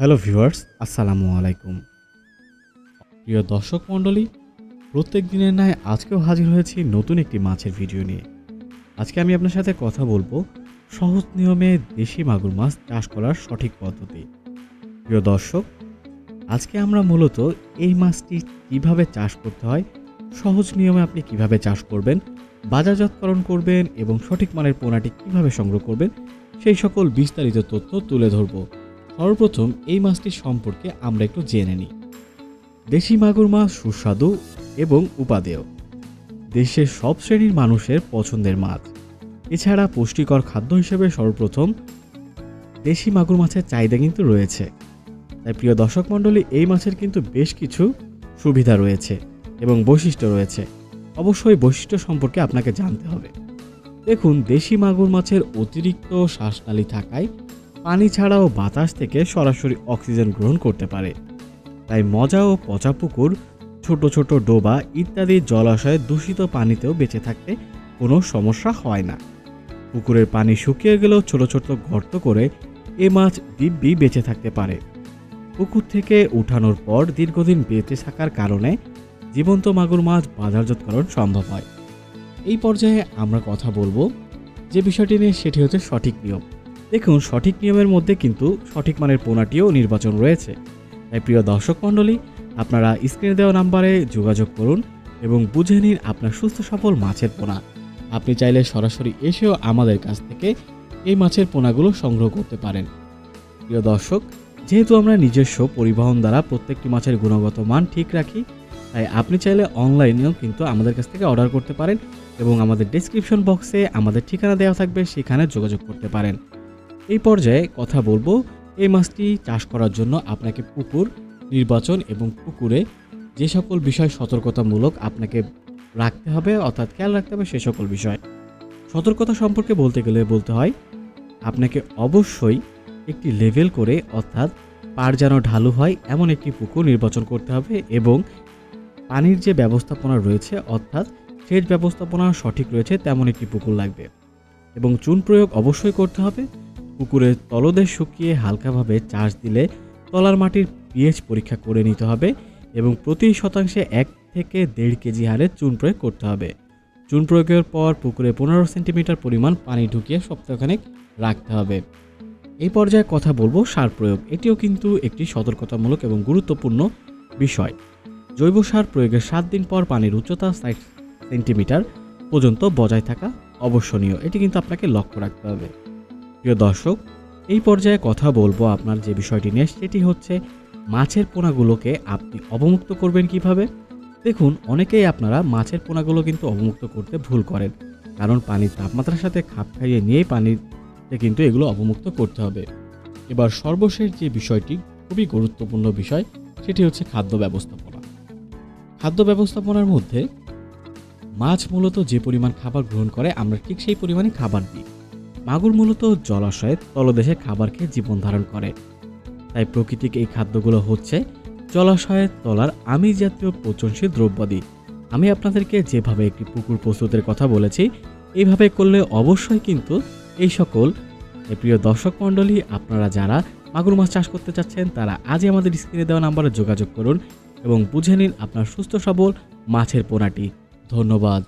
Hello viewers, আসসালামু আলাইকুম। প্রিয় দর্শক মণ্ডলী, প্রত্যেক দিনের ন্যায় আজকেও হাজির হয়েছি নতুন একটি মাছের ভিডিও নিয়ে। আজকে আমি আপনার সাথে কথা বলবো সহজ নিয়মে দেশি মাগুর মাছ চাষ করার সঠিক পদ্ধতি। প্রিয় দর্শক, আজকে আমরা মূলত এই মাছটি কিভাবে চাষ করতে হয়, সহজ নিয়মে আপনি কিভাবে চাষ করবেন, বাজারজাতকরণ করবেন এবং সঠিক মানের পোনাটি কিভাবে সংগ্রহ করবেন, সেই সকল বিস্তারিত তথ্য তুলে ধরব। সর্বপ্রথম এই মাছটি সম্পর্কে আমরা একটু জেনে নিই। দেশি মাগুর মাছ সুস্বাদু এবং উপাদেয়, দেশের সব শ্রেণীর মানুষের পছন্দের মাছ। এছাড়া পুষ্টিকর খাদ্য হিসেবে সর্বপ্রথম দেশি মাগুর মাছের চাহিদা কিন্তু রয়েছে। তাই প্রিয় দর্শক মণ্ডলী, এই মাছের কিন্তু বেশ কিছু সুবিধা রয়েছে এবং বৈশিষ্ট্য রয়েছে। অবশ্যই বৈশিষ্ট্য সম্পর্কে আপনাকে জানতে হবে। দেখুন, দেশি মাগুর মাছের অতিরিক্ত শ্বাসনালী থাকায় পানি ছাড়াও বাতাস থেকে সরাসরি অক্সিজেন গ্রহণ করতে পারে। তাই মজা ও পচা পুকুর, ছোট ছোট ডোবা ইত্যাদি জলাশয়ে দূষিত পানিতেও বেঁচে থাকতে কোনো সমস্যা হয় না। পুকুরের পানি শুকিয়ে গেলেও ছোট ছোট গর্ত করে এ মাছ দিব্যি বেঁচে থাকতে পারে। পুকুর থেকে উঠানোর পর দীর্ঘদিন বেঁচে থাকার কারণে জীবন্ত মাগুর মাছ বাজারজাতকরণ সম্ভব হয়। এই পর্যায়ে আমরা কথা বলবো যে বিষয়টি নিয়ে, সেটি হচ্ছে সঠিক নিয়ম। দেখুন, সঠিক নিয়মের মধ্যে কিন্তু সঠিক মানের পোনাটিও নির্বাচন রয়েছে। তাই প্রিয় দর্শক মণ্ডলী, আপনারা স্ক্রিনে দেওয়া নাম্বারে যোগাযোগ করুন এবং বুঝে নিন আপনার সুস্থ সফল মাছের পোনা। আপনি চাইলে সরাসরি এসেও আমাদের কাছ থেকে এই মাছের পোনাগুলো সংগ্রহ করতে পারেন। প্রিয় দর্শক, যেহেতু আমরা নিজস্ব পরিবহন দ্বারা প্রত্যেকটি মাছের গুণগত মান ঠিক রাখি, তাই আপনি চাইলে অনলাইনেও কিন্তু আমাদের কাছ থেকে অর্ডার করতে পারেন এবং আমাদের ডেসক্রিপশন বক্সে আমাদের ঠিকানা দেওয়া থাকবে, সেখানে যোগাযোগ করতে পারেন। এই পর্যায়ে কথা বলবো এই মাছটি চাষ করার জন্য আপনাকে পুকুর নির্বাচন এবং পুকুরে যে সকল বিষয় সতর্কতামূলক আপনাকে রাখতে হবে, অর্থাৎ খেয়াল রাখতে হবে সে সকল বিষয়। সতর্কতা সম্পর্কে বলতে গেলে বলতে হয়, আপনাকে অবশ্যই একটি লেভেল করে, অর্থাৎ পাড় যেন ঢালু হয় এমন একটি পুকুর নির্বাচন করতে হবে এবং পানির যে ব্যবস্থাপনা রয়েছে, অর্থাৎ সেচ ব্যবস্থাপনা সঠিক রয়েছে তেমন একটি পুকুর লাগবে এবং চুন প্রয়োগ অবশ্যই করতে হবে। পুকুরের তলদেশ শুকিয়ে হালকাভাবে চাষ দিলে তলার মাটির পিএইচ পরীক্ষা করে নিতে হবে এবং প্রতি শতাংশে 1 থেকে 1.5 কেজি হারে চুন প্রয়োগ করতে হবে। চুন প্রয়োগের পর পুকুরে 15 সেন্টিমিটার পরিমাণ পানি ঢুকিয়ে সপ্তাহখানেক রাখতে হবে। এই পর্যায়ে কথা বলবো সার প্রয়োগ। এটিও কিন্তু একটি সতর্কতামূলক এবং গুরুত্বপূর্ণ বিষয়। জৈব সার প্রয়োগের 7 দিন পর পানির উচ্চতা 60 সেন্টিমিটার পর্যন্ত বজায় থাকা অবশ্যনীয়। এটি কিন্তু আপনাকে লক্ষ্য রাখতে হবে। প্রিয় দর্শক, এই পর্যায়ে কথা বলবো আপনার যে বিষয়টি নিয়ে, সেটি হচ্ছে মাছের পোনাগুলোকে আপনি অবমুক্ত করবেন কিভাবে। দেখুন, অনেকেই আপনারা মাছের পোনাগুলো কিন্তু অবমুক্ত করতে ভুল করেন, কারণ পানির তাপমাত্রার সাথে খাপ খাইয়ে নিয়ে পানিতে কিন্তু এগুলো অবমুক্ত করতে হবে। এবার সর্বশেষ যে বিষয়টি খুবই গুরুত্বপূর্ণ বিষয়, সেটি হচ্ছে খাদ্য ব্যবস্থাপনা। খাদ্য ব্যবস্থাপনার মধ্যে মাছ মূলত যে পরিমাণ খাবার গ্রহণ করে আমরা ঠিক সেই পরিমাণে খাবার দিই। মাগুর মূলত জলাশয়ের তলদেশে খাবার খেয়ে জীবন ধারণ করে। তাই প্রাকৃতিক এই খাদ্যগুলো হচ্ছে জলাশয়ের তলার আমিষ জাতীয় পচনশীল দ্রব্যাদি। আমি আপনাদেরকে যেভাবে একটি পুকুর প্রস্তুতের কথা বলেছি, এইভাবে করলে অবশ্যই কিন্তু এই সকল প্রিয় দর্শক মণ্ডলী, আপনারা যারা মাগুর মাছ চাষ করতে চাচ্ছেন তারা আজই আমাদের স্ক্রিনে দেওয়া নাম্বারে যোগাযোগ করুন এবং বুঝে নিন আপনার সুস্থ সবল মাছের পোনাটি। ধন্যবাদ।